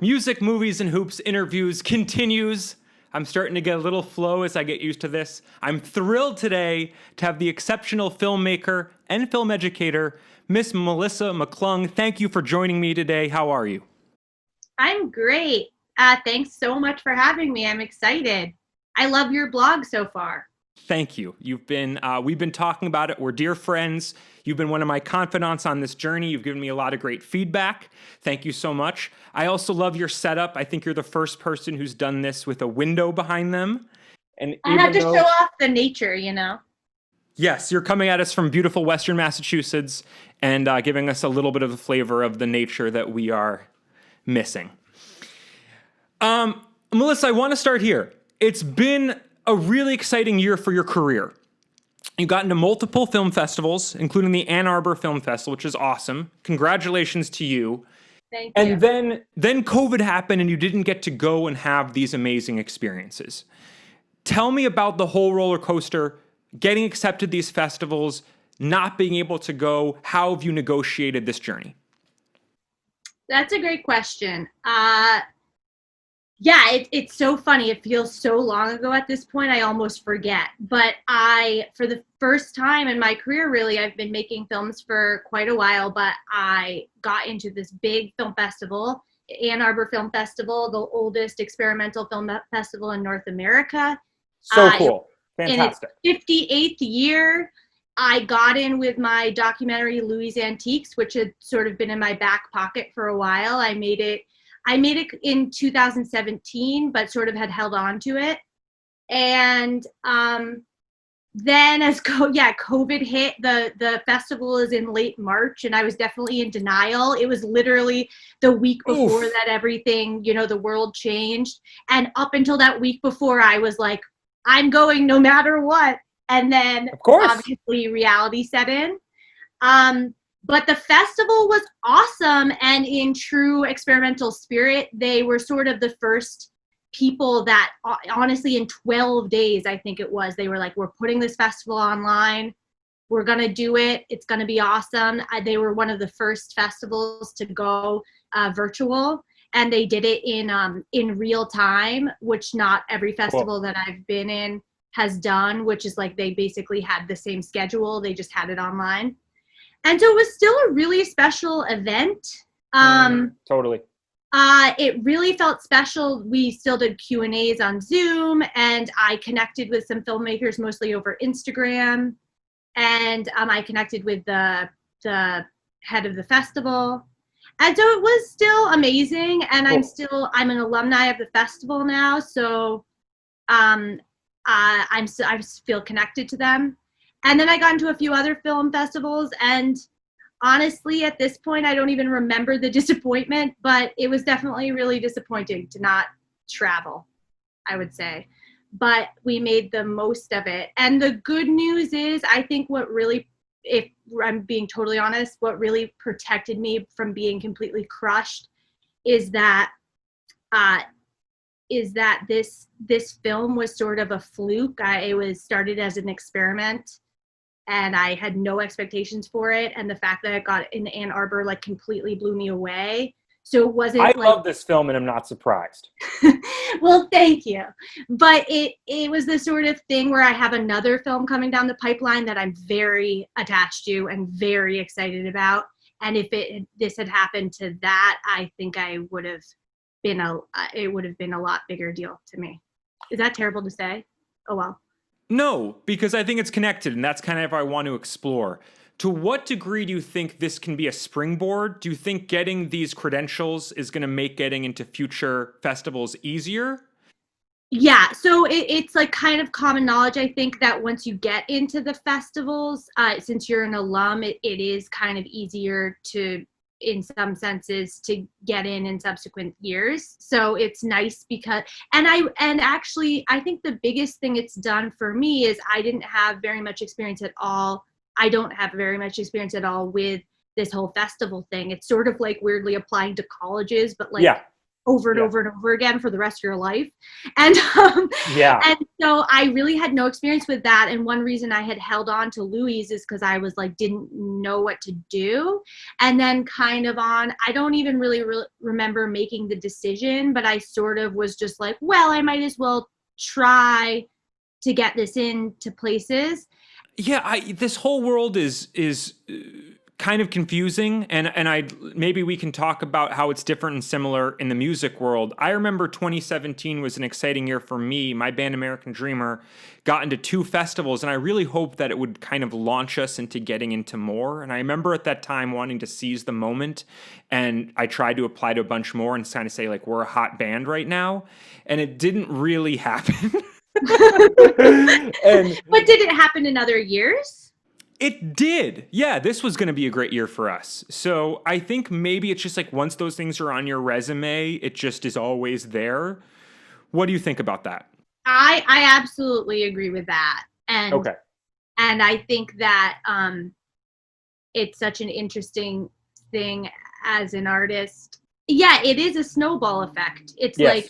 Music, Movies, and Hoops interviews continues. I'm starting to get a little flow as I get used to this. I'm thrilled today to have the exceptional filmmaker and film educator, Miss Melissa McClung. Thank you for joining me today. How are you? I'm great. Thanks so much for having me. I'm excited. I love your blog so far. Thank you. We've been talking about it. We're dear friends. You've been one of my confidants on this journey. You've given me a lot of great feedback. Thank you so much. I also love your setup. I think you're the first person who's done this with a window behind them. And I have to show off the nature, you know? Yes, you're coming at us from beautiful Western Massachusetts and giving us a little bit of the flavor of the nature that we are missing. Melissa, I want to start here. It's been a really exciting year for your career. You got into multiple film festivals, including the Ann Arbor Film Festival, which is awesome. Congratulations to you. Thank you. And then COVID happened and you didn't get to go and have these amazing experiences. Tell me about the whole roller coaster, getting accepted these festivals, not being able to go. How have you negotiated this journey? That's a great question. Yeah, it's so funny. It feels so long ago at this point, I almost forget. But for the first time in my career, really, I've been making films for quite a while, but I got into this big film festival, Ann Arbor Film Festival, the oldest experimental film festival in North America. So cool. Fantastic. In its 58th year, I got in with my documentary, Louis Antiques, which had sort of been in my back pocket for a while. I made it in 2017, but sort of had held on to it. And then as COVID hit, the festival is in late March, and I was definitely in denial. It was literally the week before that everything, the world changed. And up until that week before, I was like, I'm going no matter what. And then of course, obviously reality set in. But the festival was awesome, and in true experimental spirit, they were sort of the first people that, honestly, in 12 days, I think it was, they were like, we're putting this festival online, we're going to do it, it's going to be awesome. They were one of the first festivals to go virtual, and they did it in real time, which not every festival that I've been in has done, which is like they basically had the same schedule, they just had it online. And so it was still a really special event. Totally. It really felt special. We still did Q&As on Zoom, and I connected with some filmmakers, mostly over Instagram. And I connected with the head of the festival. And so it was still amazing. And Cool. I'm an alumni of the festival now. So I feel connected to them. And then I got into a few other film festivals, and honestly, at this point, I don't even remember the disappointment, but it was definitely really disappointing to not travel, I would say. But we made the most of it. And the good news is, I think what really, if I'm being totally honest, what really protected me from being completely crushed is that this film was sort of a fluke. It was started as an experiment, and I had no expectations for it. And the fact that it got in Ann Arbor completely blew me away. So it wasn't. I love this film, and I'm not surprised. Well, thank you. But it was the sort of thing where I have another film coming down the pipeline that I'm very attached to and very excited about. And if this had happened to that, I think it would have been a lot bigger deal to me. Is that terrible to say? Oh, well. No, because I think it's connected, and that's kind of what I want to explore. To what degree do you think this can be a springboard? Do you think getting these credentials is going to make getting into future festivals easier? Yeah, so it's like kind of common knowledge, I think, that once you get into the festivals, since you're an alum, it is kind of easier to, in some senses, to get in subsequent years. So it's nice because, and actually, I think the biggest thing it's done for me is I didn't have very much experience at all. I don't have very much experience at all with this whole festival thing. It's sort of like weirdly applying to colleges, but over and Yeah. over and over again for the rest of your life. And Yeah. and so I really had no experience with that. And one reason I had held on to Louis is because I was like, didn't know what to do. And then kind of I don't even really remember making the decision, but I sort of was just like, well, I might as well try to get this into places. Yeah, this whole world is kind of confusing, and maybe we can talk about how it's different and similar in the music world. I remember 2017 was an exciting year for me. My band American Dreamer got into 2 festivals, and I really hoped that it would kind of launch us into getting into more. And I remember at that time wanting to seize the moment, and I tried to apply to a bunch more and kind of say like, we're a hot band right now, and it didn't really happen. But did it happen in other years? It did. Yeah, this was going to be a great year for us. So I think maybe it's just like once those things are on your resume, it just is always there. What do you think about that? I absolutely agree with that. And Okay. and I think that it's such an interesting thing as an artist. Yeah, it is a snowball effect. It's Yes. like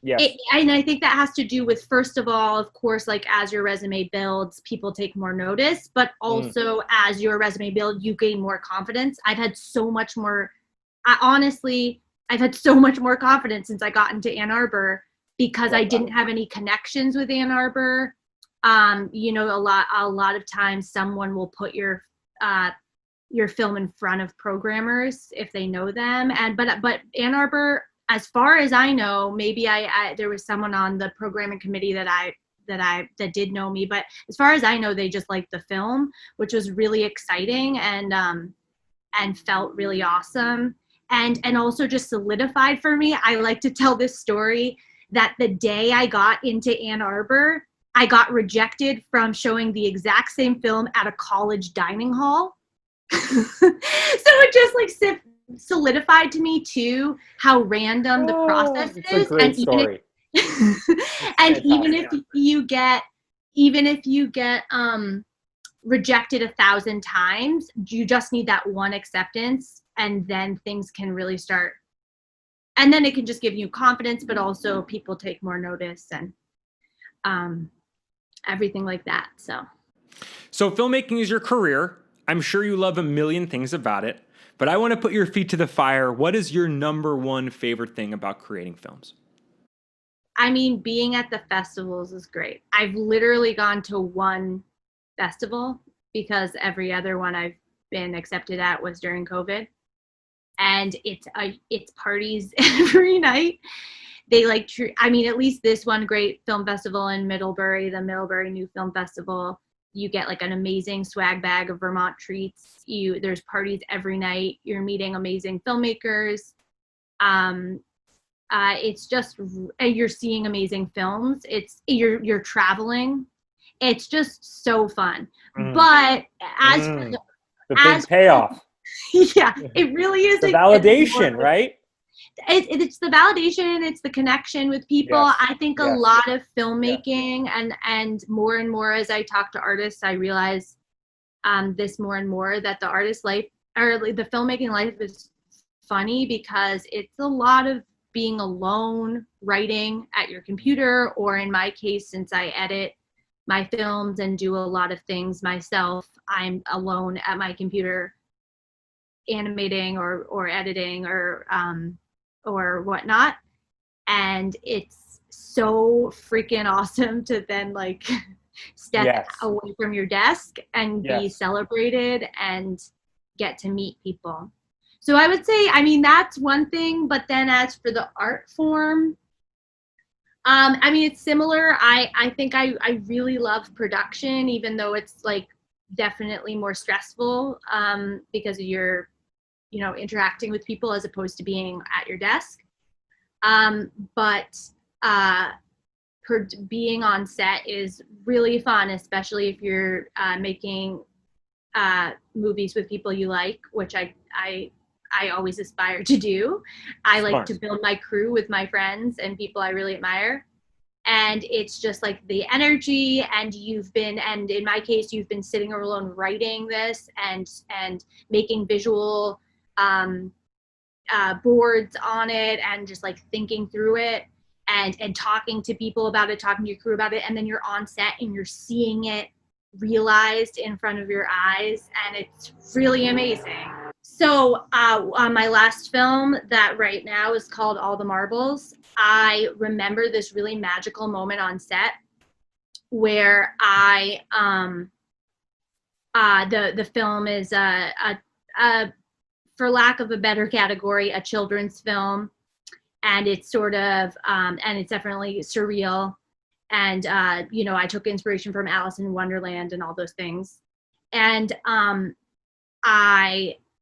Yes. and I think that has to do with, first of all, of course, like as your resume builds, people take more notice, but also as your resume builds, you gain more confidence. I've had so much more confidence since I got into Ann Arbor because I didn't have any connections with Ann Arbor. You know, a lot of times someone will put your film in front of programmers if they know them. But Ann Arbor, as far as I know, maybe there was someone on the programming committee that did know me, but as far as I know, they just liked the film, which was really exciting and felt really awesome, and also just solidified for me. I like to tell this story that the day I got into Ann Arbor, I got rejected from showing the exact same film at a college dining hall. So it just like solidified to me too how random the process It's is. a great story. And even if you get rejected 1,000 times, you just need that one acceptance, and then things can really start. And then it can just give you confidence, but also people take more notice and everything like that. So filmmaking is your career. I'm sure you love a million things about it, but I want to put your feet to the fire. What is your number one favorite thing about creating films? I mean, being at the festivals is great. I've literally gone to one festival because every other one I've been accepted at was during COVID. And it's parties every night. They like, I mean, at least this one great film festival in Middlebury, the Middlebury New Film Festival, you get like an amazing swag bag of Vermont treats. There's parties every night. You're meeting amazing filmmakers. It's just, and you're seeing amazing films. You're traveling. It's just so fun. But as for the big payoff, yeah, it really is the validation, right? It's the validation, it's the connection with people. Yes. I think a lot of filmmaking and more as I talk to artists, I realize this more and more, that the artist life or the filmmaking life is funny because it's a lot of being alone, writing at your computer, or in my case, since I edit my films and do a lot of things myself, I'm alone at my computer animating or editing or whatnot. And it's so freaking awesome to then like step away from your desk and be celebrated and get to meet people. So I would say, I mean, that's one thing. But then as for the art form, I mean, it's similar. I think I really love production, even though it's like definitely more stressful because you're, interacting with people as opposed to being at your desk. But being on set is really fun, especially if you're making movies with people you like, which I always aspire to do. I like to build my crew with my friends and people I really admire. And it's just like the energy, and and in my case, you've been sitting alone writing this and making visual boards on it and just like thinking through it and talking to people about it, talking to your crew about it. And then you're on set and you're seeing it realized in front of your eyes. And it's really amazing. So on my last film that right now is called All the Marbles, I remember this really magical moment on set where the film is for lack of a better category, a children's film, and it's sort of and it's definitely surreal. And I took inspiration from Alice in Wonderland and all those things. And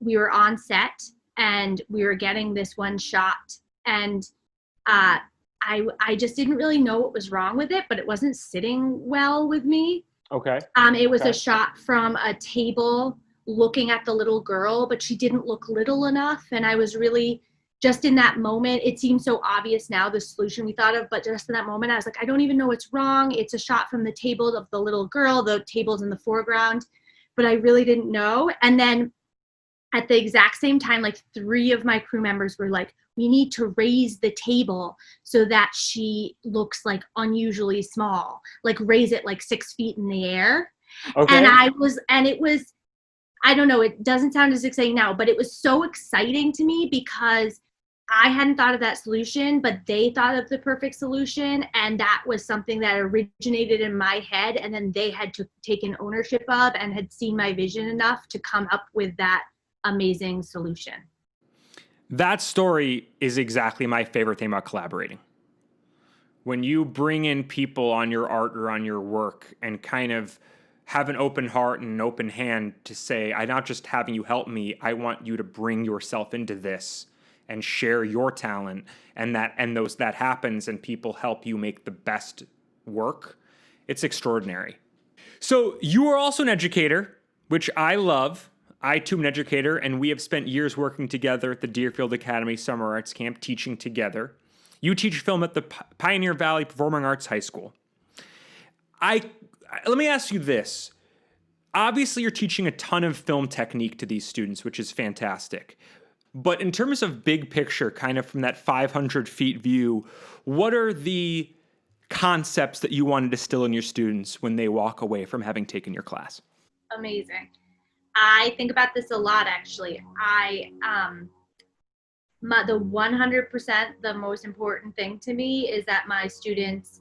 we were on set and we were getting this one shot, and I just didn't really know what was wrong with it, but it wasn't sitting well with me. Okay. It was a shot from a table looking at the little girl, but she didn't look little enough. And I was really just in that moment, it seems so obvious now, the solution we thought of, but just in that moment, I was like, I don't even know what's wrong. It's a shot from the table of the little girl, the table's in the foreground, but I really didn't know. And then at the exact same time, like 3 of my crew members were like, we need to raise the table so that she looks like unusually small, like raise it like 6 feet in the air. Okay. And it was, I don't know, it doesn't sound as exciting now, but it was so exciting to me because I hadn't thought of that solution, but they thought of the perfect solution. And that was something that originated in my head. And then they had to take an ownership of and had seen my vision enough to come up with that amazing solution. That story is exactly my favorite thing about collaborating. When you bring in people on your art or on your work and kind of have an open heart and an open hand to say, I'm not just having you help me, I want you to bring yourself into this and share your talent, and that happens and people help you make the best work. It's extraordinary. So you are also an educator, which I love. I too am an educator, and we have spent years working together at the Deerfield Academy Summer Arts Camp, teaching together. You teach film at the Pioneer Valley Performing Arts High School. Let me ask you this. Obviously, you're teaching a ton of film technique to these students, which is fantastic. But in terms of big picture, kind of from that 500 feet view, what are the concepts that you want to distill in your students when they walk away from having taken your class? Amazing. I think about this a lot, actually. The 100%, the most important thing to me is that my students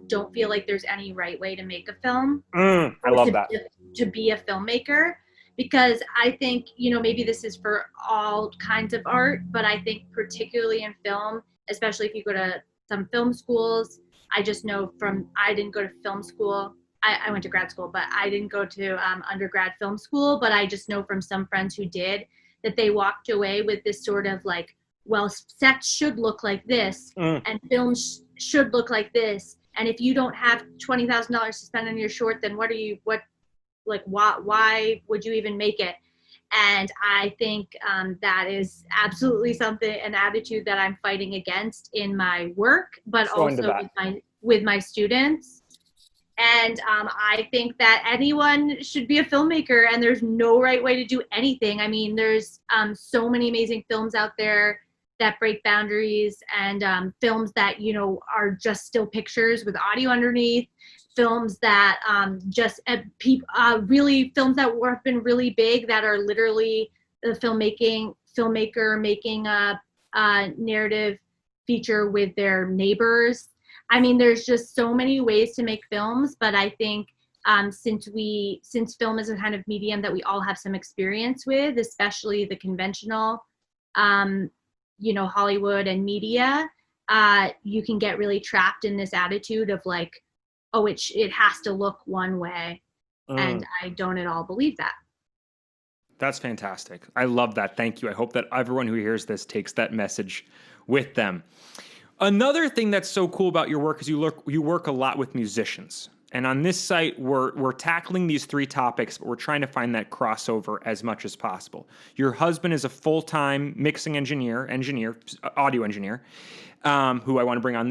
don't feel like there's any right way to make a film. I love that. To be a filmmaker, because I think, maybe this is for all kinds of art, but I think particularly in film, especially if you go to some film schools, I just know I didn't go to film school. I went to grad school, but I didn't go to undergrad film school, but I just know from some friends who did that they walked away with this sort of like, well, sets should look like this and films should look like this. And if you don't have $20,000 to spend on your short, then why would you even make it? And I think that is absolutely an attitude that I'm fighting against in my work, but also with my students. And I think that anyone should be a filmmaker, and there's no right way to do anything. I mean, there's so many amazing films out there that break boundaries, and films that, are just still pictures with audio underneath, films that really films that have been really big that are literally the filmmaker making a narrative feature with their neighbors. I mean, there's just so many ways to make films, but I think since film is a kind of medium that we all have some experience with, especially the conventional, Hollywood and media, you can get really trapped in this attitude of like, oh, it has to look one way. And I don't at all believe that. That's fantastic. I love that. Thank you. I hope that everyone who hears this takes that message with them. Another thing that's so cool about your work is you work a lot with musicians. And on this site, we're tackling these 3 topics, but we're trying to find that crossover as much as possible. Your husband is a full-time mixing engineer, audio engineer, who I want to bring on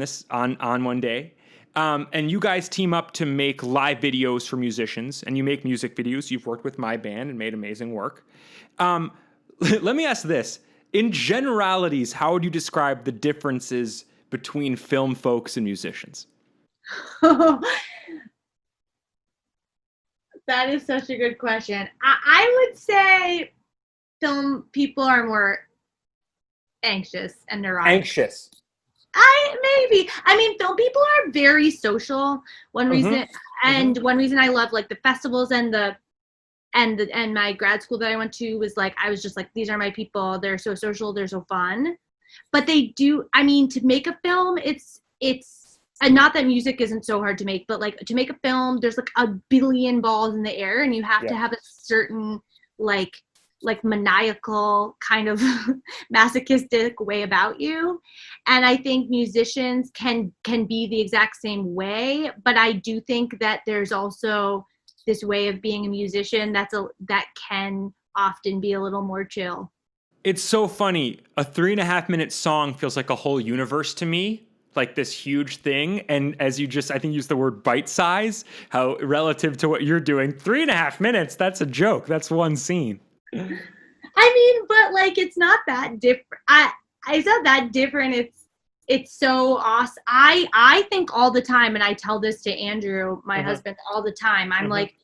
one day. And you guys team up to make live videos for musicians, and you make music videos. You've worked with my band and made amazing work. Let me ask this. In generalities, how would you describe the differences between film folks and musicians? That is such a good question. I would say film people are more anxious and neurotic. Anxious. I mean, film people are very social. One reason, and one reason I love like the festivals and and my grad school that I went to was like, I was just like, these are my people. They're so social. They're so fun. But they do, I mean, to make a film, it's, and not that music isn't so hard to make, but like to make a film, there's like a billion balls in the air and you have to have a certain like maniacal kind of masochistic way about you. And I think musicians can be the exact same way, but I do think that there's also this way of being a musician that can often be a little more chill. It's so funny. A 3.5 minute song feels like a whole universe to me, like this huge thing. And as you just, I think, used the word bite size, how relative to what you're doing, 3.5 minutes, that's a joke. That's one scene. I mean, but like, it's not that different. It's not that different. It's so awesome. I think all the time, and I tell this to Andrew, my husband, all the time. I'm like,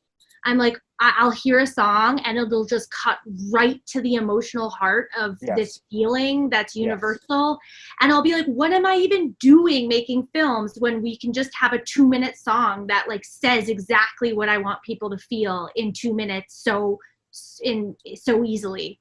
I'll hear a song and it'll just cut right to the emotional heart of this feeling that's universal. And I'll be like, what am I even doing making films when we can just have a 2-minute song that like says exactly what I want people to feel in 2 minutes so easily.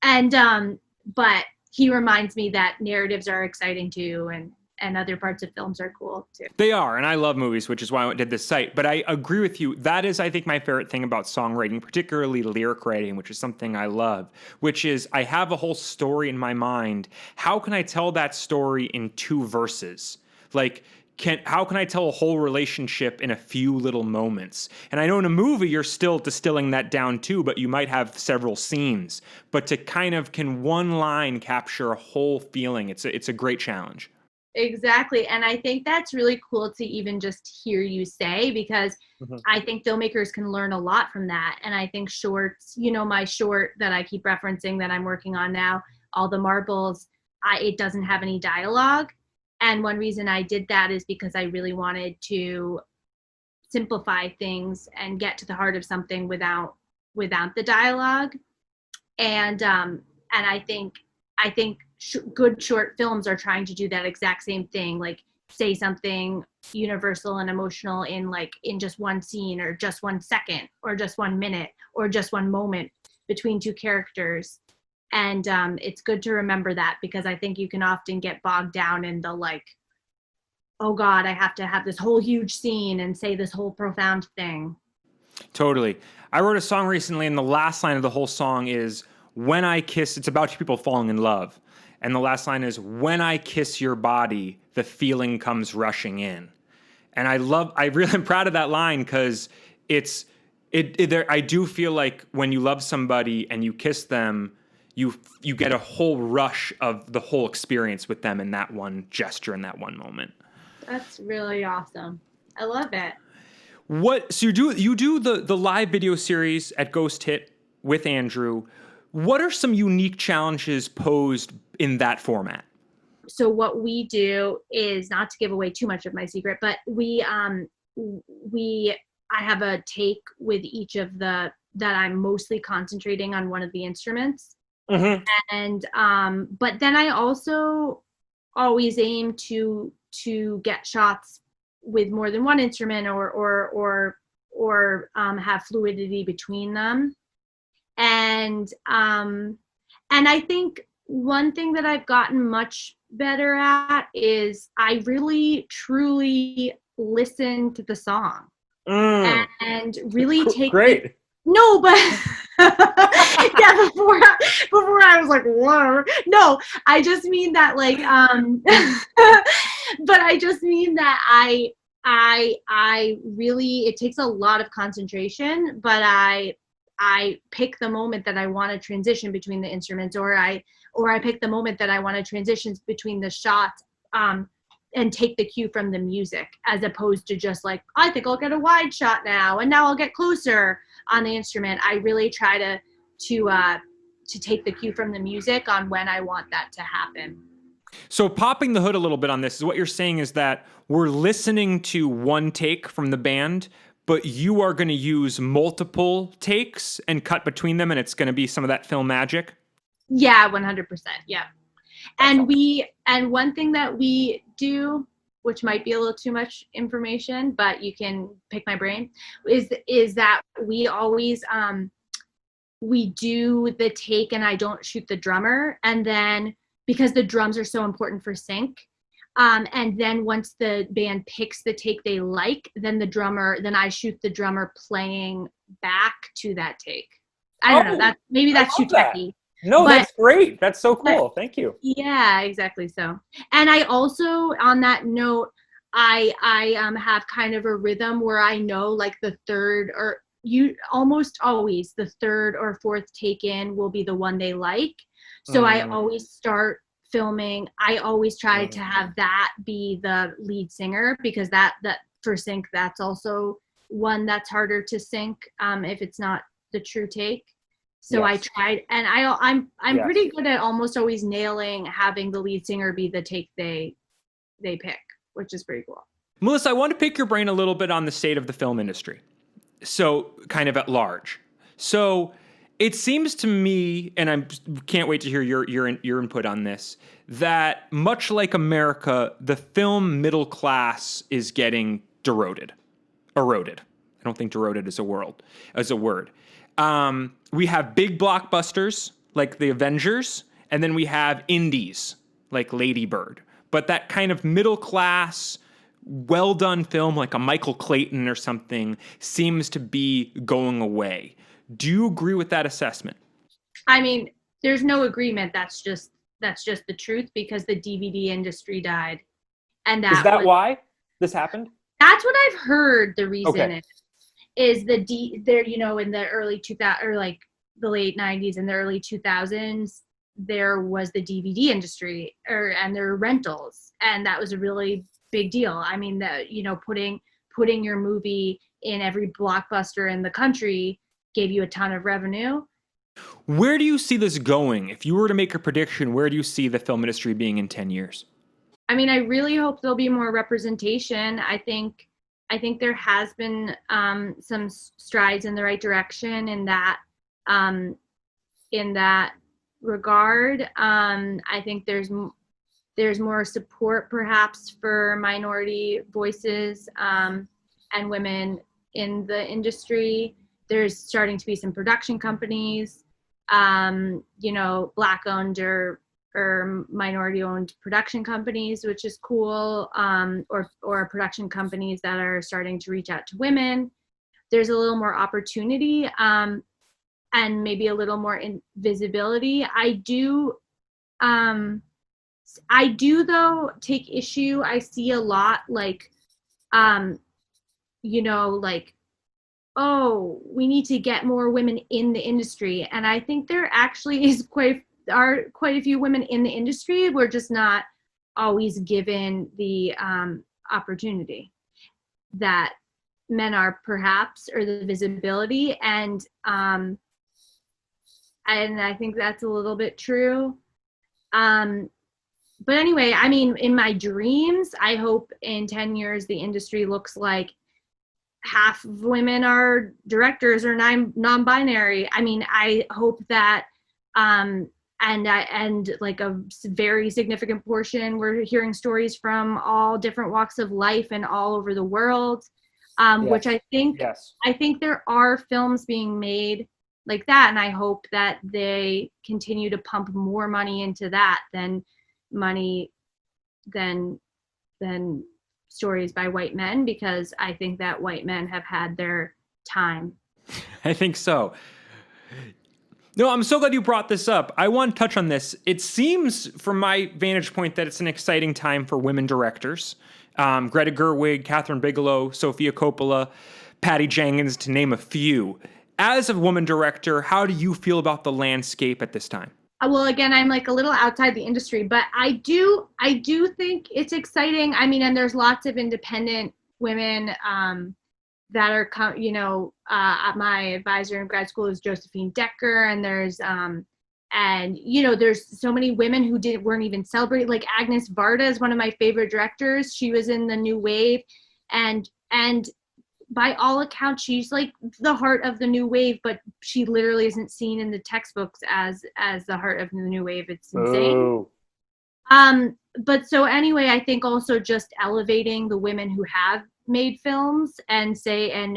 And but he reminds me that narratives are exciting too, and other parts of films are cool too. They are, and I love movies, which is why I did this site. But I agree with you. That is, I think, my favorite thing about songwriting, particularly lyric writing, which is something I love, which is I have a whole story in my mind. How can I tell that story in 2 verses? Like, how can I tell a whole relationship in a few little moments? And I know in a movie, you're still distilling that down too, but you might have several scenes. But to kind of, can one line capture a whole feeling? It's a great challenge. Exactly. And I think that's really cool to even just hear you say, because I think filmmakers can learn a lot from that. And I think shorts, my short that I keep referencing that I'm working on now, All the Marbles, it doesn't have any dialogue. And one reason I did that is because I really wanted to simplify things and get to the heart of something without the dialogue. And I think good short films are trying to do that exact same thing, like say something universal and emotional in just one scene or just 1 second or just 1 minute or just one moment between 2 characters. And it's good to remember that, because I think you can often get bogged down in the like, oh God, I have to have this whole huge scene and say this whole profound thing. Totally. I wrote a song recently, and the last line of the whole song is, when I kiss, it's about 2 people falling in love. And the last line is, when I kiss your body, the feeling comes rushing in. And I really am proud of that line, because I do feel like when you love somebody and you kiss them, you get a whole rush of the whole experience with them in that one gesture, in that one moment. That's really awesome. I love it. So you do the live video series at Ghost Hit with Andrew. What are some unique challenges posed in that format? So what we do is, not to give away too much of my secret, but I have a take with each of that I'm mostly concentrating on one of the instruments. And but then I also always aim to get shots with more than one instrument or have fluidity between them. And I think one thing that I've gotten much better at is I really truly listen to the song and really take great. No, but yeah, before I was like, whoa. No, I just mean that like, but I just mean that I really, it takes a lot of concentration, but I pick the moment that I want to transition between the instruments, or I pick the moment that I want to transition between the shots, and take the cue from the music, as opposed to just like, I think I'll get a wide shot now, and now I'll get closer on the instrument. I really try to to take the cue from the music on when I want that to happen. So popping the hood a little bit on this is what you're saying is that we're listening to one take from the band, but you are going to use multiple takes and cut between them, and it's going to be some of that film magic. Yeah, 100%. Yeah. And one thing that we do, which might be a little too much information, but you can pick my brain, is that we always we do the take and I don't shoot the drummer, and then because the drums are so important for sync, and then once the band picks the take they like, then I shoot the drummer playing back to that take. I don't know, that's too techy. No, that's great. That's so cool. Thank you. Yeah, exactly. So, and I also, on that note, I have kind of a rhythm where I know like the third or almost always the third or fourth take in will be the one they like. So I always start filming. I always try to have that be the lead singer, because that for sync, that's also one that's harder to sync if it's not the true take. So I tried, and I'm pretty good at almost always nailing having the lead singer be the take they pick, which is pretty cool. Melissa, I want to pick your brain a little bit on the state of the film industry. So kind of at large. So it seems to me, and I can't wait to hear your input on this, that much like America, the film middle class is getting eroded. I don't think eroded is a word. We have big blockbusters like The Avengers, and then we have indies like Lady Bird. But that kind of middle class, well done film like a Michael Clayton or something seems to be going away. Do you agree with that assessment? I mean, there's no agreement. That's just the truth, because the DVD industry died, and is that why this happened? That's what I've heard. The reason is in the early 2000s, or like the late 90s and the early 2000s, there was the DVD industry, and there were rentals, and that was a really big deal. I mean, putting your movie in every blockbuster in the country gave you a ton of revenue. Where do you see this going? If you were to make a prediction, where do you see the film industry being in 10 years? I mean, I really hope there'll be more representation. I think there has been some strides in the right direction in that regard. I think there's more support perhaps for minority voices and women in the industry. There's starting to be some production companies, Black-owned or minority-owned production companies, which is cool, or production companies that are starting to reach out to women. There's a little more opportunity and maybe a little more visibility. I do though take issue. I see a lot like, oh, we need to get more women in the industry. And I think there actually are quite a few women in the industry. We're just not always given the opportunity that men are, perhaps, or the visibility. And I think that's a little bit true. But anyway, I mean, in my dreams, I hope in 10 years the industry looks like half of women are directors or non-binary. I mean, I hope that, and like a very significant portion, we're hearing stories from all different walks of life and all over the world, which I think there are films being made like that, and I hope that they continue to pump more money into that than stories by white men, because I think that white men have had their time. I think so. No, I'm so glad you brought this up. I want to touch on this. It seems, from my vantage point, that it's an exciting time for women directors. Greta Gerwig, Catherine Bigelow, Sofia Coppola, Patty Jenkins, to name a few. As a woman director, how do you feel about the landscape at this time? Well, again, I'm like a little outside the industry, but I do think it's exciting. I mean, and there's lots of independent women that are, my advisor in grad school is Josephine Decker, and there's you know, there's so many women who weren't even celebrated. Like Agnes Varda is one of my favorite directors. She was in the New Wave, and by all accounts, she's like the heart of the New Wave, but she literally isn't seen in the textbooks as the heart of the New Wave. It's insane. Ooh. But so anyway, I think also just elevating the women who have made films and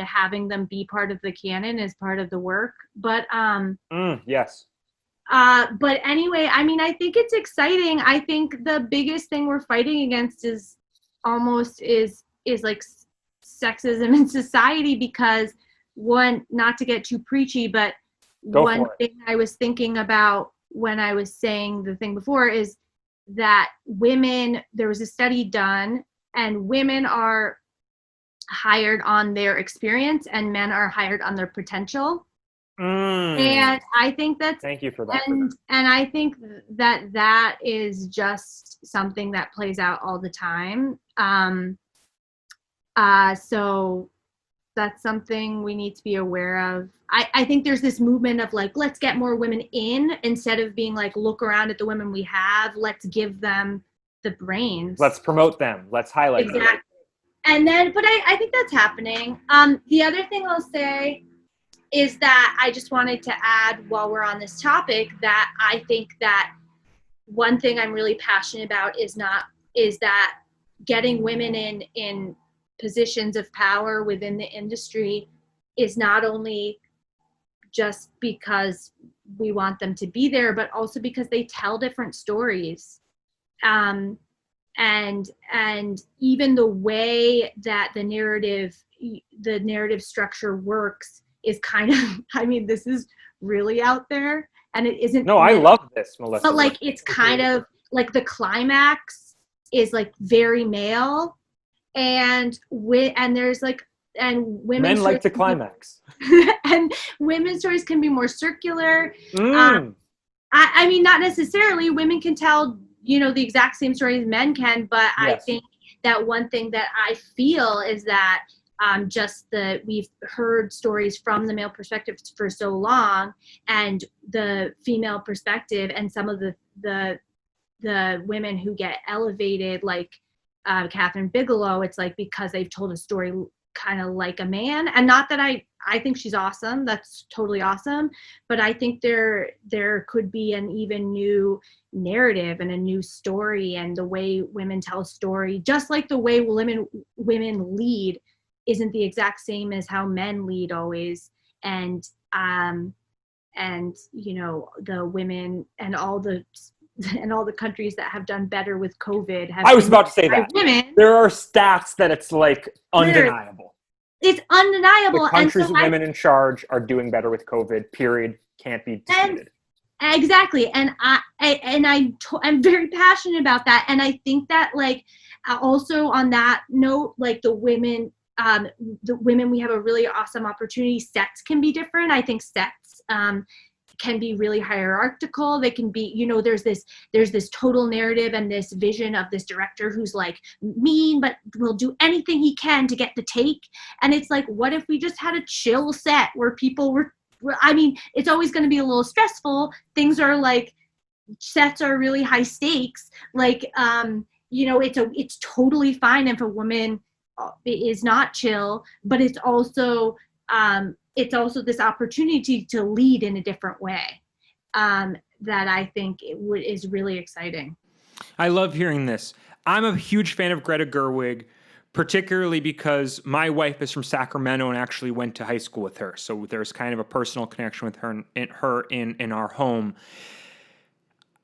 having them be part of the canon is part of the work. But Yes. but anyway, I mean, I think it's exciting. I think the biggest thing we're fighting against is like sexism in society, because one, not to get too preachy, but one thing I was thinking about when I was saying the thing before is that women, there was a study done, and women are hired on their experience and men are hired on their potential. And I think that's, thank you for that. and I think that is just something that plays out all the time. So that's something we need to be aware of. I think there's this movement of like, let's get more women in, instead of being like, look around at the women we have, let's give them the brains. Let's promote them. Let's highlight them. Exactly. And then, but I think that's happening. The other thing I'll say is that I just wanted to add, while we're on this topic, that I think that one thing I'm really passionate about is that getting women in positions of power within the industry is not only just because we want them to be there, but also because they tell different stories. And even the way that the narrative structure works is kind of, I mean, this is really out there, and it isn't. No, I love this, Melissa. But like, it's kind of like the climax is like very male, and there's like, and women's men like to climax. and women's stories can be more circular. I mean, not necessarily. Women can tell, you know, the exact same story as men can, but yes. I think that one thing that I feel is that we've heard stories from the male perspective for so long, and the female perspective, and some of the women who get elevated, like Catherine Bigelow, it's like because they've told a story kind of like a man. And not that I think she's awesome, that's totally awesome, but I think there could be an even new narrative and a new story, and the way women tell a story, just like the way women lead isn't the exact same as how men lead always. And you know, the women and all the countries that have done better with COVID have, I was about to say that women. There are stats that it's like undeniable. It's undeniable. The countries and with women in charge are doing better with COVID, period. Can't be disputed. Exactly. And I'm very passionate about that. And I think that, like, also on that note, like the women, we have a really awesome opportunity. Sets can be different. I think sets can be really hierarchical. They can be, you know, there's this total narrative and this vision of this director who's like mean, but will do anything he can to get the take. And it's like, what if we just had a chill set where people were, I mean, it's always going to be a little stressful. Things are like, sets are really high stakes. Like, you know, it's totally fine if a woman is not chill, but it's also this opportunity to lead in a different way that I think is really exciting. I love hearing this. I'm a huge fan of Greta Gerwig, particularly because my wife is from Sacramento and actually went to high school with her. So there's kind of a personal connection with her in our home.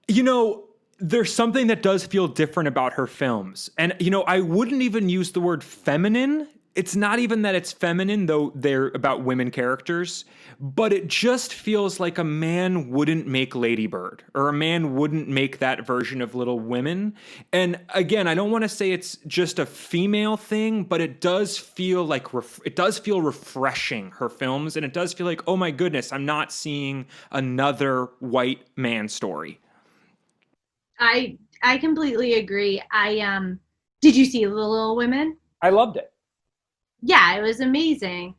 You know, there's something that does feel different about her films. And, you know, I wouldn't even use the word feminine. It's not even that it's feminine, though they're about women characters, but it just feels like a man wouldn't make Lady Bird, or a man wouldn't make that version of Little Women. And again, I don't want to say it's just a female thing, but it does feel like it does feel refreshing, her films, and it does feel like, oh my goodness, I'm not seeing another white man story. I completely agree. Did you see Little Women? I loved it. Yeah, it was amazing.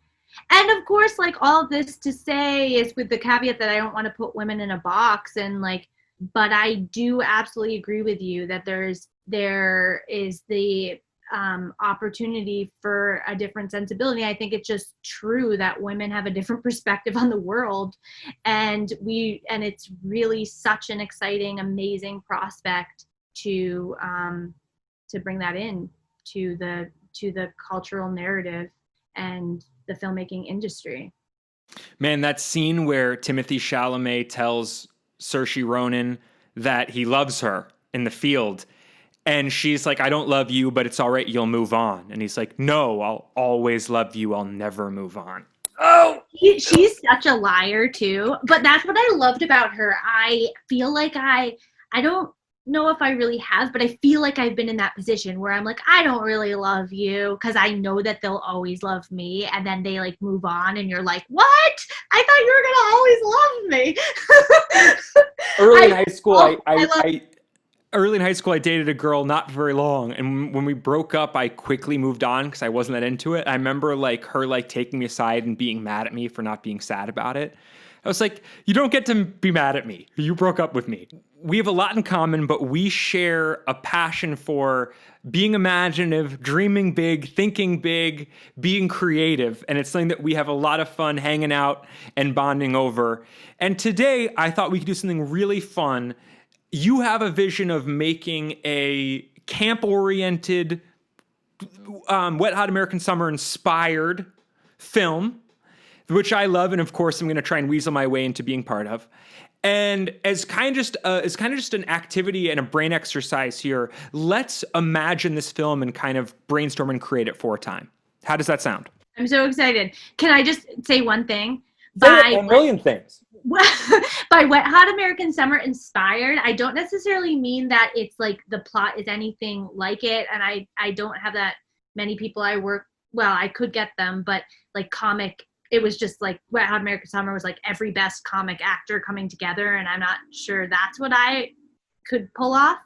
And of course, like, all of this to say is with the caveat that I don't want to put women in a box, and like, but I do absolutely agree with you that there is the opportunity for a different sensibility. I think it's just true that women have a different perspective on the world, and it's really such an exciting, amazing prospect to bring that in to the cultural narrative and the filmmaking industry. Man, that scene where Timothée Chalamet tells Saoirse Ronan that he loves her in the field, and she's like, I don't love you, but it's all right, you'll move on. And he's like, no, I'll always love you, I'll never move on. Oh! She's such a liar too, but that's what I loved about her. I feel like I don't know if I really have, but I feel like I've been in that position where I'm like, I don't really love you because I know that they'll always love me, and then they like move on and you're like, what? I thought you were gonna always love me. Early in high school, Early in high school, I dated a girl not very long, and when we broke up, I quickly moved on because I wasn't that into it. I remember like her like taking me aside and being mad at me for not being sad about it. I was like, you don't get to be mad at me. You broke up with me. We have a lot in common, but we share a passion for being imaginative, dreaming big, thinking big, being creative. And it's something that we have a lot of fun hanging out and bonding over. And today, I thought we could do something really fun. You have a vision of making a camp-oriented, Wet Hot American Summer inspired film, which I love, and of course I'm going to try and weasel my way into being part of. And as kind of just an activity and a brain exercise here, let's imagine this film and kind of brainstorm and create it for a time. How does that sound? I'm so excited. Can I just say one thing? a million things. By Wet Hot American Summer inspired, I don't necessarily mean that it's like the plot is anything like it, and I don't have that many people I could get them, but like comic, it was just like Wet Hot American Summer was like every best comic actor coming together, and I'm not sure that's what I could pull off.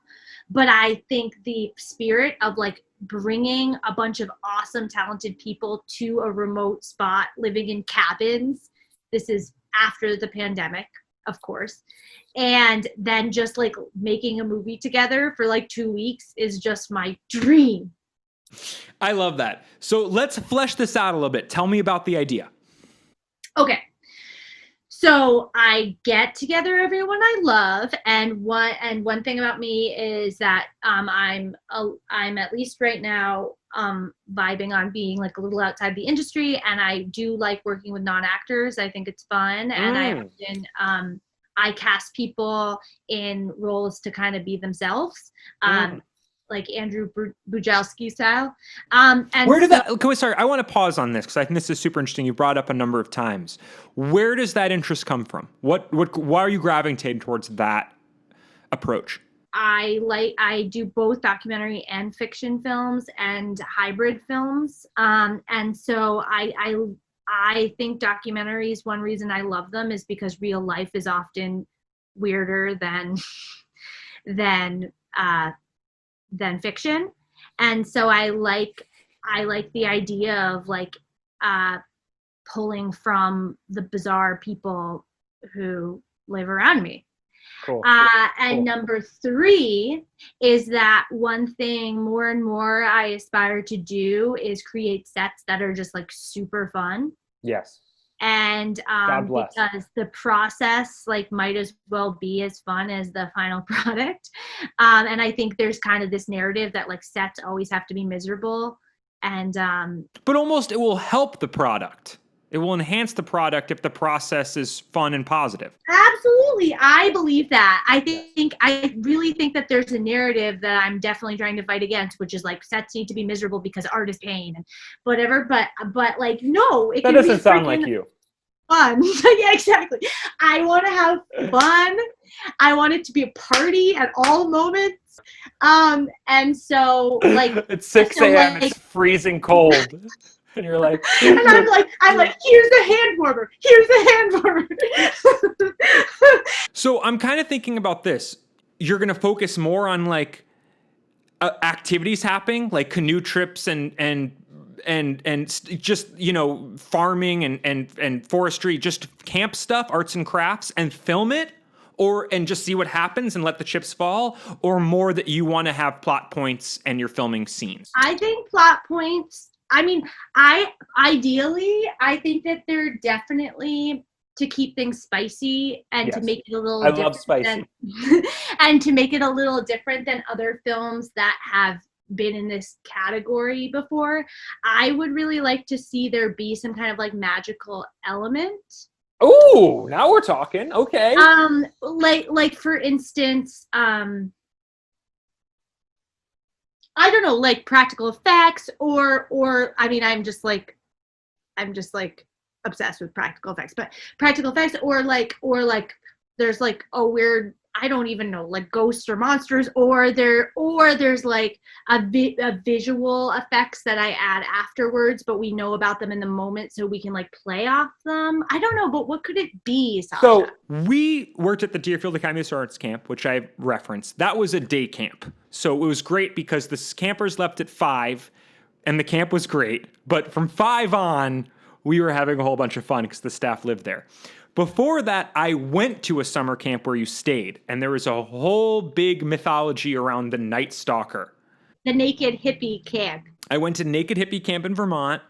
But I think the spirit of like bringing a bunch of awesome, talented people to a remote spot, living in cabins. This is after the pandemic, of course. And then just like making a movie together for like 2 weeks is just my dream. I love that. So let's flesh this out a little bit. Tell me about the idea. Okay. So I get together everyone I love, and one thing about me is that I'm at least right now vibing on being like a little outside the industry, and I do like working with non-actors. I think it's fun, and I often I cast people in roles to kind of be themselves. Like Andrew Bujalski style. And where did that, sorry, I want to pause on this because I think this is super interesting. You brought up a number of times. Where does that interest come from? Why are you gravitating towards that approach? I do both documentary and fiction films and hybrid films. And so I think documentaries, one reason I love them is because real life is often weirder than fiction. And so I like the idea of like pulling from the bizarre people who live around me. Cool. And number 3 is that one thing more and more I aspire to do is create sets that are just like super fun. Yes. And because the process like might as well be as fun as the final product. And I think there's kind of this narrative that like sets always have to be miserable. And but almost it will help the product. It will enhance the product if the process is fun and positive. Absolutely. I believe that. I really think that there's a narrative that I'm definitely trying to fight against, which is like sets need to be miserable because art is pain and whatever. But like, no, it that can doesn't sound like you. Fun. Yeah, exactly. I want to have fun. I want it to be a party at all moments. And so like it's 6 a.m. Like, it's freezing cold. And you're like, and I'm like, here's the hand warmer. Here's the hand warmer. So I'm kind of thinking about this. You're going to focus more on like activities happening, like canoe trips and just, you know, farming and forestry, just camp stuff, arts and crafts, and film it, and just see what happens and let the chips fall, or more that you want to have plot points and you're filming scenes? I think plot points, I mean, ideally, I think that they're definitely to keep things spicy and to make it a little different. Love spicy. And to make it a little different than other films that have been in this category before. I would really like to see there be some kind of like magical element. Oh, now we're talking. Okay. Like for instance, I don't know, like practical effects or I mean, I'm just like obsessed with practical effects, but practical effects or like there's like a weird, I don't even know, like ghosts or monsters, or there's like a visual effects that I add afterwards, but we know about them in the moment, so we can like play off them. I don't know, but what could it be, Sasha? So we worked at the Deerfield Academy of Arts camp, which I referenced. That was a day camp, so it was great because the campers left at 5, and the camp was great. But from 5 on, we were having a whole bunch of fun because the staff lived there. Before that, I went to a summer camp where you stayed, and there was a whole big mythology around the Night Stalker. The Naked Hippie Camp. I went to Naked Hippie Camp in Vermont.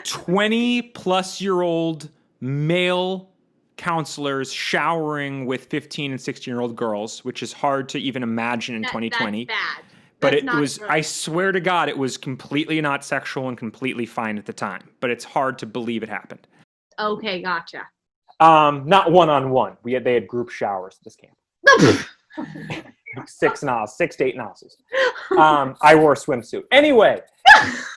20-plus-year-old male counselors showering with 15 and 16-year-old girls, which is hard to even imagine in 2020. That's bad. But That's it not was, good. I swear to God, it was completely not sexual and completely fine at the time. But it's hard to believe it happened. Okay, gotcha. Not one-on-one. They had group showers at this camp. 6 to 8 nozzles. I wore a swimsuit. Anyway.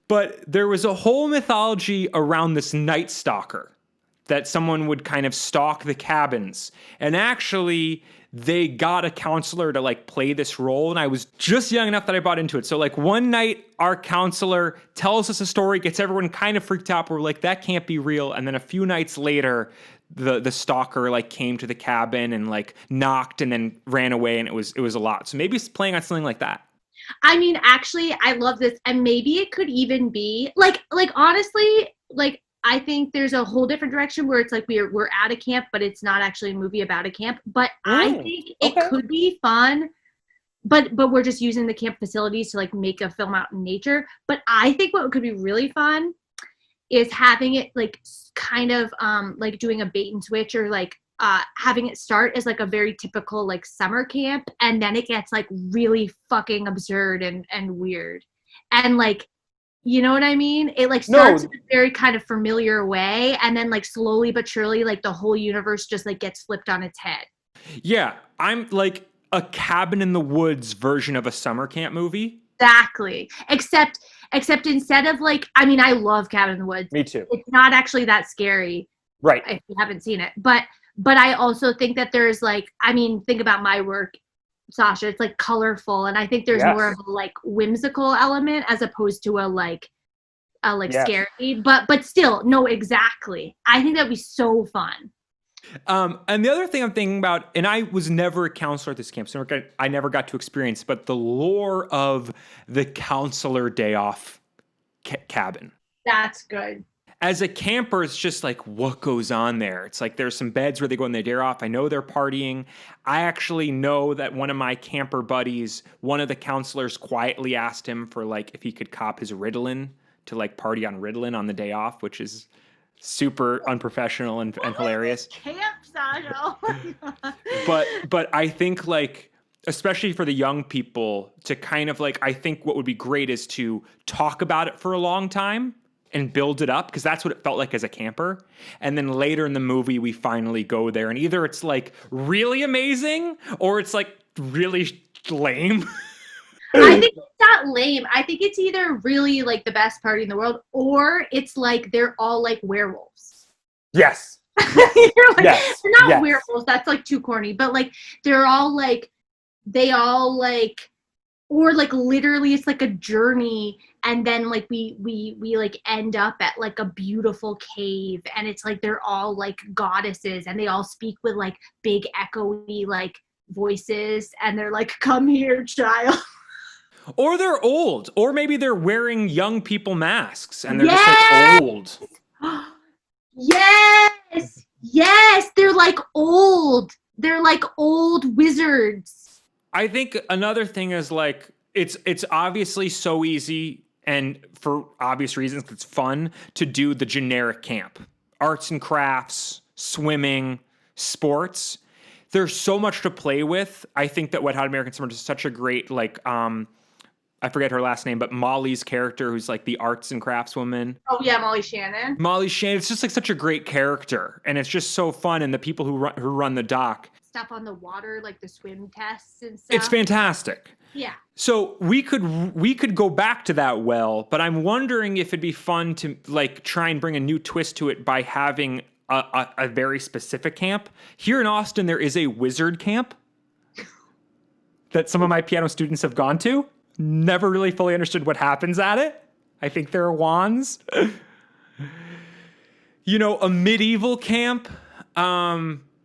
But there was a whole mythology around this Night Stalker, that someone would kind of stalk the cabins. And actually, they got a counselor to like play this role, and I was just young enough that I bought into it. So like one night, our counselor tells us a story, gets everyone kind of freaked out. We're like, that can't be real. And then a few nights later, the stalker like came to the cabin and like knocked and then ran away, and it was a lot. So maybe it's playing on something like that. I mean, actually, I love this, and maybe it could even be like honestly, like I think there's a whole different direction where it's like we're at a camp, but it's not actually a movie about a camp. But I think it could be fun. But we're just using the camp facilities to like make a film out in nature. But I think what could be really fun is having it like kind of like doing a bait and switch, or like having it start as like a very typical like summer camp, and then it gets like really fucking absurd and weird. And like, you know what I mean? It like starts in a very kind of familiar way, and then like slowly but surely like the whole universe just like gets flipped on its head. Yeah, I'm like a cabin in the woods version of a summer camp movie. Exactly. Except instead of like, I mean, I love Cabin in the Woods. Me too. It's not actually that scary. Right. If you haven't seen it. But I also think that there's like, I mean, think about my work, Sasha. It's like colorful, and I think there's more of a like whimsical element as opposed to a scary. But still, no, exactly. I think that'd be so fun. And the other thing I'm thinking about, and I was never a counselor at this camp, so I never got to experience, but the lore of the counselor day off cabin. That's good. As a camper, it's just like, what goes on there? It's like there's some beds where they go on their day off. I know they're partying. I actually know that one of my camper buddies, one of the counselors quietly asked him for like if he could cop his Ritalin to like party on Ritalin on the day off, which is super unprofessional and hilarious. Camp, Sasha. Oh my God. But I think like, especially for the young people, to kind of like, I think what would be great is to talk about it for a long time and build it up, because that's what it felt like as a camper. And then later in the movie, we finally go there, and either it's like really amazing or it's like really lame. I think it's not lame. I think it's either really like the best party in the world, or it's like they're all like werewolves. Yes. You're like, Yes. they're not Yes. werewolves. That's like too corny. But like they're all like, they all like, or like literally it's like a journey, and then like we like end up at like a beautiful cave, and it's like they're all like goddesses, and they all speak with like big echoey like voices, and they're like, "Come here, child." Or they're old, or maybe they're wearing young people masks and they're just Yes! like old. Yes, yes, they're like old. They're like old wizards. I think another thing is like it's obviously so easy and for obvious reasons it's fun to do the generic camp. Arts and crafts, swimming, sports. There's so much to play with. I think that Wet Hot American Summer is such a great like I forget her last name, but Molly's character who's like the arts and crafts woman. Oh yeah, Molly Shannon. Molly Shannon, it's just like such a great character and it's just so fun and the people who run the dock. Stuff on the water, like the swim tests and stuff. It's fantastic. Yeah. So we could go back to that well, but I'm wondering if it'd be fun to like try and bring a new twist to it by having a very specific camp. Here in Austin, there is a wizard camp that some of my piano students have gone to. Never really fully understood what happens at it. I think there are wands. You know, a medieval camp.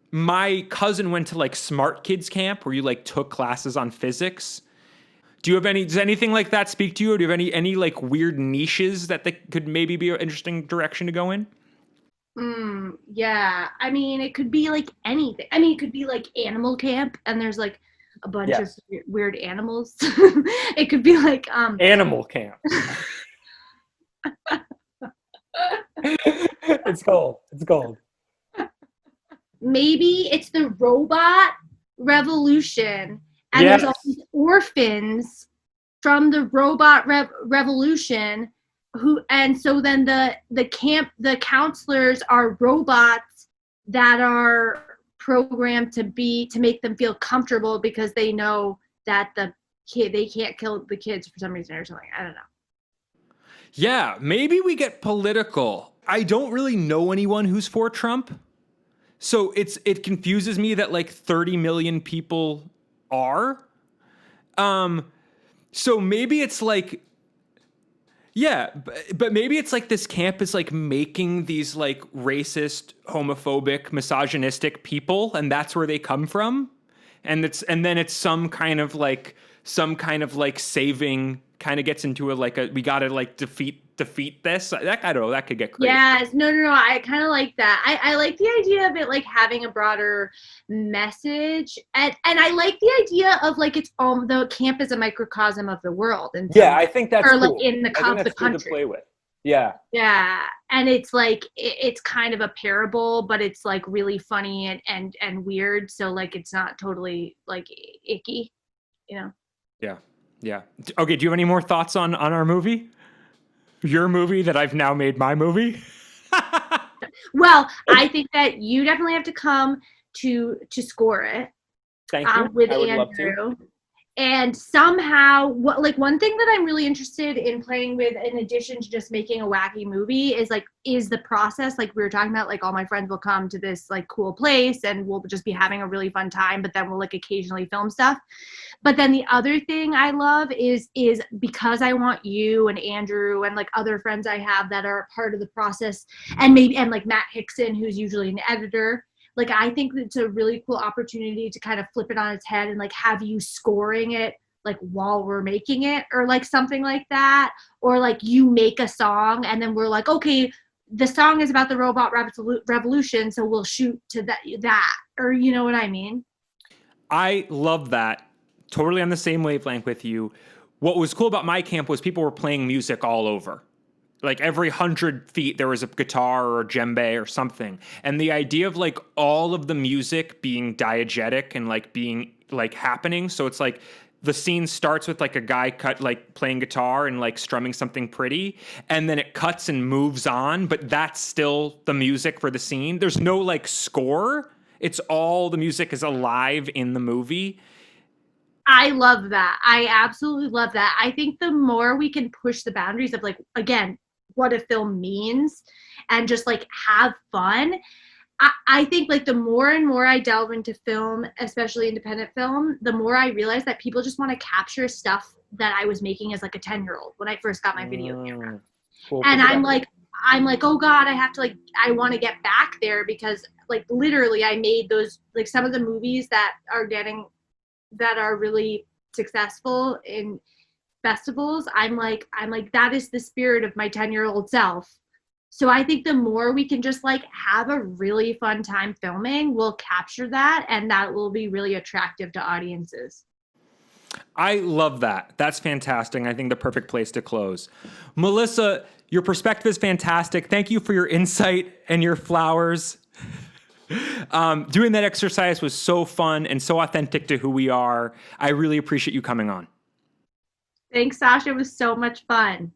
My cousin went to like smart kids camp where you like took classes on physics. Do you have does anything like that speak to you? Or do you have any like weird niches that could maybe be an interesting direction to go in? Yeah. I mean, it could be like anything. I mean, it could be like animal camp and there's like a bunch of weird animals. It could be like animal camp. It's gold. It's gold. Maybe it's the robot revolution and there's all these orphans from the robot revolution and so then the counselors are robots that are programmed to make them feel comfortable because they know that they can't kill the kids for some reason or something. I don't know. Yeah, maybe we get political. I don't really know anyone who's for Trump. So it confuses me that like 30 million people are. So maybe it's like, yeah, but maybe it's like this camp is like making these like racist, homophobic, misogynistic people, and that's where they come from. And then it's some kind of like saving kind of gets into we gotta like defeat this. I don't know, that could get crazy. Yes, no. I kind of like that. I like the idea of it like having a broader message, and I like the idea of like it's the camp is a microcosm of the world, and I think that's or cool. like in the country cool to play with. Yeah, and it's like it's kind of a parable, but it's like really funny and weird. So like it's not totally like icky, you know. Yeah. Okay. Do you have any more thoughts on our movie? Your movie that I've now made my movie? Well, I think that you definitely have to come to score it. Thank you. With I would Andrew. love to. And somehow, one thing that I'm really interested in playing with, in addition to just making a wacky movie, is the process. Like we were talking about, like all my friends will come to this like cool place and we'll just be having a really fun time, but then we'll like occasionally film stuff. But then the other thing I love is because I want you and Andrew and like other friends I have that are part of the process, and like Matt Hickson, who's usually an editor. Like, I think it's a really cool opportunity to kind of flip it on its head and like have you scoring it like while we're making it, or like something like that. Or like you make a song and then we're like, okay, the song is about the robot revolution, so we'll shoot to that, or you know what I mean? I love that. Totally on the same wavelength with you. What was cool about my camp was people were playing music all over. Like every 100 feet, there was a guitar or a djembe or something. And the idea of like all of the music being diegetic and like being like happening. So it's like the scene starts with like a guy playing guitar and like strumming something pretty. And then it cuts and moves on. But that's still the music for the scene. There's no like score. It's all the music is alive in the movie. I love that. I absolutely love that. I think the more we can push the boundaries of like, again, what a film means and just like have fun. I think like the more and more I delve into film, especially independent film, the more I realize that people just want to capture stuff that I was making as like a 10-year-old when I first got my video camera. Cool. And I'm like, oh God, I want to get back there because like literally I made those, like some of the movies that are really successful festivals, I'm like, that is the spirit of my 10-year-old self. So I think the more we can just like have a really fun time filming, we'll capture that, and that will be really attractive to audiences. I love that. That's fantastic. I think the perfect place to close. Melissa, your perspective is fantastic. Thank you for your insight and your flowers. Doing that exercise was so fun and so authentic to who we are. I really appreciate you coming on. Thanks, Sasha. It was so much fun.